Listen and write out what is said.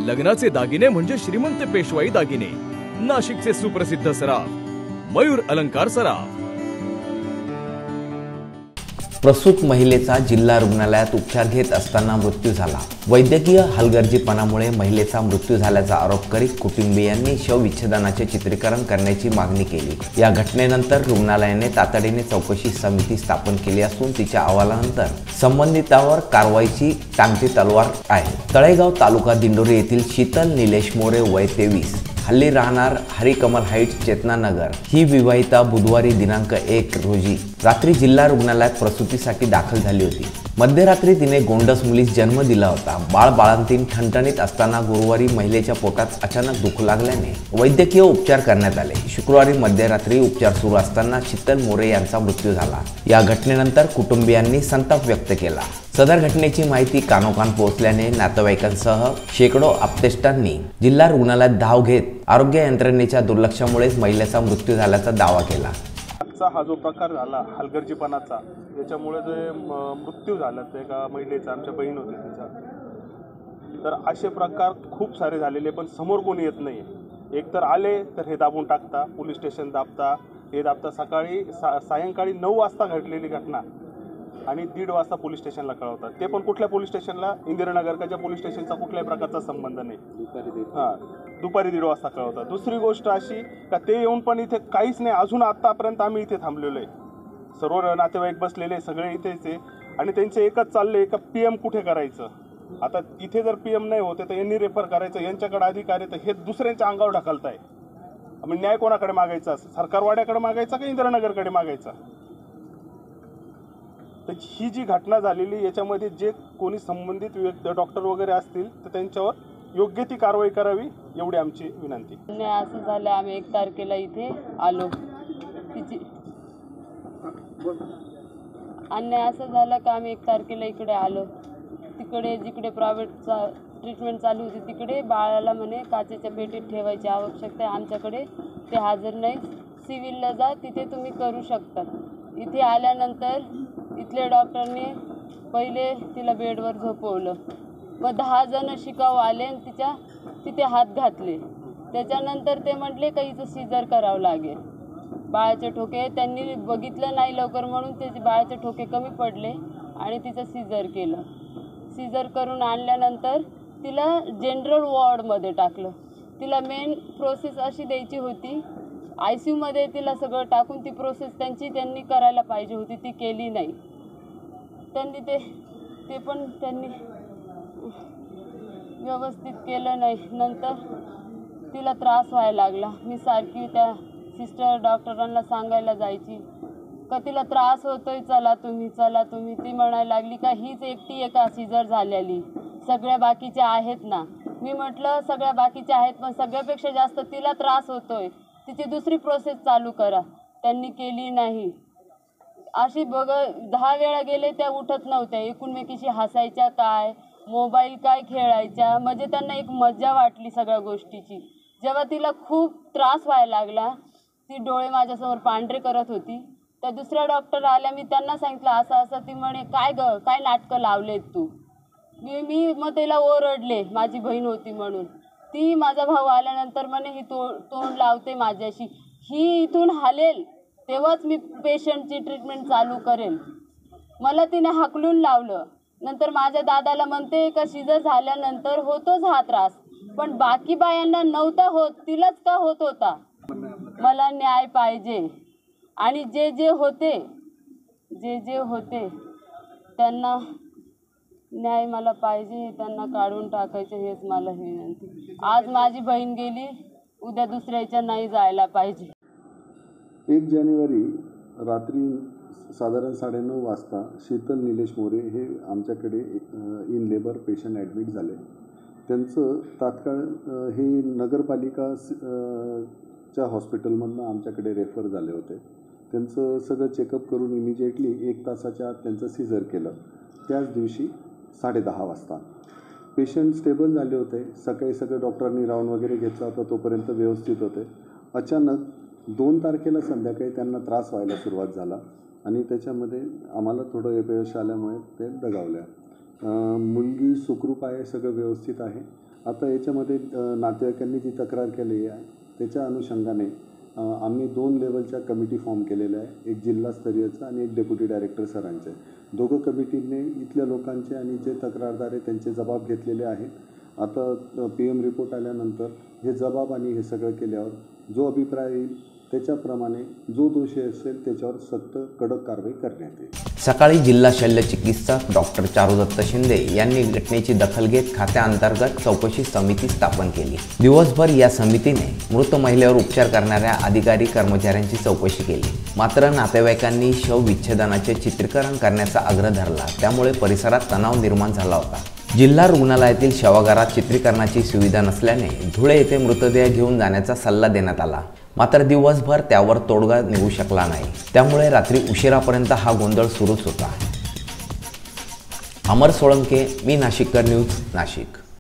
लग्नाचे दागिने म्हणजे श्रीमंत पेशवाई दागिने, नाशिकचे सुप्रसिद्ध सराफ मयूर अलंकार सराफ। प्रसूत महिलेचा जिल्हा रुग्णालयात उपचार घेत असताना मृत्यू झाला। वैद्यकीय हलगर्जीपणामुळे महिलेचा मृत्यू झाल्याचा आरोप करीत कुटुंबीयांनी शवविच्छेदनाचे चित्रीकरण करण्याची मागणी केली। या घटनेनंतर रुग्णालयाने तातडीने चौकशी समिती स्थापन केली असून तिच्या अहवालानंतर संबंधितांवर कारवाईची टांगती तलवार आहे। तळेगाव तालुका दिंडोरी येथील शीतल निलेश मोरे वय 23 हल्ली राहणार हरिकमल हाइट्स चेतनानगर ही विवाहिता बुधवारी दिनांक 1 रोजी रात्री जिल्हा रुग्णालयात प्रसूतीसाठी दाखल झाली होती। मध्यरात्री तिने गोंडस मुलीस जन्म दिला होता। बाळंतीण ठणठणीत असताना गुरुवारी महिलेच्या पोटात अचानक दुख लागल्याने वैद्यकीय उपचार करण्यात आले। शुक्रवारी मध्यरात्री उपचार सुरू असताना शीतल मोरे यांचा मृत्यू झाला। या घटनेनंतर कुटुंबियांनी संताप व्यक्त केला। सदर घटनेची माहिती कानोकान पोहोचल्याने नातेवाईकांसह शेकडो आप्तेष्टांनी जिल्हा रुग्णालयात धाव घेत आरोग्य यंत्रणेच्या दुर्लक्षामुळेच महिलेचा मृत्यू झाल्याचा दावा केला। हा जो प्रकार झाला हलगर्जीपणाचा, याच्यामुळे जे मृत्यू झाला ते एका महिलेचा, आमच्या बहीण होती तिचा, तर असे प्रकार खूप सारे झालेले पण समोर कोणी येत नाही। एक तर आले तर हे दाबून टाकता, पोलीस स्टेशन दाबता, हे दाबता। सकाळी सायंकाळी 9 वाजता घडलेली घटना आणि 1:30 वाजता पोलीस स्टेशनला कळवतात। ते पण कुठल्या पोलीस स्टेशनला? इंदिरानगरच्या पोलीस स्टेशनचा कुठल्याही प्रकारचा संबंध नाही। दुपारी 1:30 वाजता कळवतात। दुसरी गोष्ट अशी का ते येऊन पण इथे काहीच नाही। अजून आतापर्यंत आम्ही इथे थांबलेलो आहे, सर्व नातेवाईक बसलेले सगळे इथेच आहे आणि त्यांचे एकच चालले का PM कुठे करायचं। आता इथे जर PM नाही होते तर यांनी रेफर करायचं, यांच्याकडे अधिकारी तर हे दुसऱ्यांच्या अंगावर ढकलताय। आम्ही न्याय कोणाकडे मागायचा? सरकारवाड्याकडे मागायचा का इंदिरानगरकडे मागायचा? तर ही जी घटना झालेली याच्यामध्ये जे कोणी संबंधित डॉक्टर वगैरे असतील तर त्यांच्यावर योग्य ती कारवाई करावी एवढी आमची विनंती। असं झालं, आम्ही 1 तारखेला इथे आलो, अन्याय असं झालं का आम्ही 1 तारखेला इकडे आलो, तिकडे जिकडे प्रायव्हेट ट्रीटमेंट चालू होती तिकडे बाळाला म्हणे काचेच्या पेटीत ठेवायची आवश्यकता आहे, आमच्याकडे ते हजर नाही, सिव्हिलला जा तिथे तुम्ही करू शकता। इथे आल्यानंतर इथले डॉक्टरने पहिले तिला बेडवर झोपवलं, मग 10 जण शिकाऊ आले आणि तिच्या तिथे हात घातले। त्याच्यानंतर ते म्हटले का हिचं सीझर करावं लागेल। बाळाचे ठोके त्यांनी बघितलं नाही लवकर म्हणून त्याचे बाळाचे ठोके कमी पडले आणि तिचं सीझर केलं। सीझर करून आणल्यानंतर तिला जनरल वॉर्डमध्ये टाकलं। तिला मेन प्रोसेस अशी द्यायची होती, ICUमध्ये तिला सगळं टाकून ती प्रोसेस त्यांनी करायला पाहिजे होती, ती केली नाही त्यांनी। ते पण त्यांनी व्यवस्थित केलं नाही। नंतर तिला त्रास व्हायला लागला। मी सारखी त्या सिस्टर डॉक्टरांना सांगायला जायची का तिला त्रास होतोय, चला तुम्ही। ती म्हणायला लागली का हीच एकटी आहे का सीझर झालेली, सगळ्या बाकीच्या आहेत ना। मी म्हटलं सगळ्या बाकीच्या आहेत पण सगळ्यापेक्षा जास्त तिला त्रास होतोय, तिची दुसरी प्रोसेस चालू करा। त्यांनी केली नाही। अशी 10 वेळा गेले त्या उठत नव्हत्या, एकमेकीशी हसायच्या, काय मोबाईल काय खेळायच्या, म्हणजे त्यांना एक मजा वाटली सगळ्या गोष्टीची। जेव्हा तिला खूप त्रास व्हायला लागला, ती डोळे माझ्यासमोर पांढरे करत होती, त्या दुसऱ्या डॉक्टर आल्या, मी त्यांना सांगितलं असं। ती म्हणे काय नाटकं लावलेत तू। मी मग तिला ओरडले, माझी बहीण होती म्हणून। ती माझा भाऊ आल्यानंतर म्हणे ही तोंड लावते माझ्याशी, ही इथून हालेल तेव्हाच मी पेशंटची ट्रीटमेंट चालू करेल। मला तिने हाकलून लावलं। नंतर माझ्या दादाला म्हणते का सीझर झाल्यानंतर होतोच हा त्रास, पण बाकी बायांना नव्हता होत, तिलाच का होत होता। मला न्याय पाहिजे आणि जे जे होते त्यांना न्याय मला पाहिजे, त्यांना काढून टाकायचं हेच मला विनंती। आज माझी बहीण गेली, उद्या दुसऱ्याच्या नाही जायला पाहिजे। 1 जानेवारी रात्री साधारण 9:30 वाजता शीतल निलेश मोरे हे आमच्याकडे इन लेबर पेशंट ॲडमिट झाले। त्यांचं तात्काळ हे नगरपालिका च्या हॉस्पिटलमधनं आमच्याकडे रेफर झाले होते। त्यांचं सगळं चेकअप करून इमिजिएटली 1 तासाच्या आत त्यांचं सीझर केलं। त्याच दिवशी 10:30 वाजता पेशंट स्टेबल झाले होते। सकाळी सगळं डॉक्टरांनी राऊंड वगैरे घेतला होता, तोपर्यंत व्यवस्थित होते। अचानक 2 तारखेला संध्याकाळी त्यांना त्रास व्हायला सुरुवात झाला आणि त्याच्यामध्ये आम्हाला थोडं अपयश आल्यामुळे ते दगावल्या। मुलगी सुखरूप आहे, सगळं व्यवस्थित आहे आता याच्यामध्ये नातेवाईकांनी जी तक्रार केली आहे त्याच्या अनुषंगाने आम्ही 2 लेवलच्या कमिटी फॉर्म केलेल्या आहे, एक जिल्हास्तरीयचा आणि एक डेप्युटी डायरेक्टर सरांचे. दोघं कमिटीने इथल्या लोकांचे आणि जे तक्रारदार आहे त्यांचे जबाब घेतलेले आहेत. आता PM रिपोर्ट आल्यानंतर हे जबाब आणि हे सगळं केल्यावर जो अभिप्राय येईल त्याच्याप्रमाणे जो दोषी असेल त्याच्यावर सक्त कडक कारवाई करण्यात येईल. सकाळी जिल्हा शल्य चिकित्सक डॉक्टर चारुदत्त शिंदे यांनी घटनेची दखल घेत खात्याअंतर्गत चौकशी समिती स्थापन केली. दिवसभर या समितीने मृत महिलेवर उपचार करणाऱ्या अधिकारी कर्मचाऱ्यांची चौकशी केली. मात्र नातेवाईकांनी शवविच्छेदनाचे चित्रीकरण करण्याचा आग्रह धरला, त्यामुळे परिसरात तणाव निर्माण झाला होता. जिल्हा रुग्णालयातील शवागारात चित्रीकरणाची सुविधा नसल्याने धुळे येथे मृतदेह घेऊन जाण्याचा सल्ला देण्यात आला. मात्र दिवसभर त्यावर तोडगा निघू शकला नाही, त्यामुळे रात्री उशिरापर्यंत हा गोंधळ सुरूच होता. अमर सोळंके, मी नाशिककर न्यूज, नाशिक.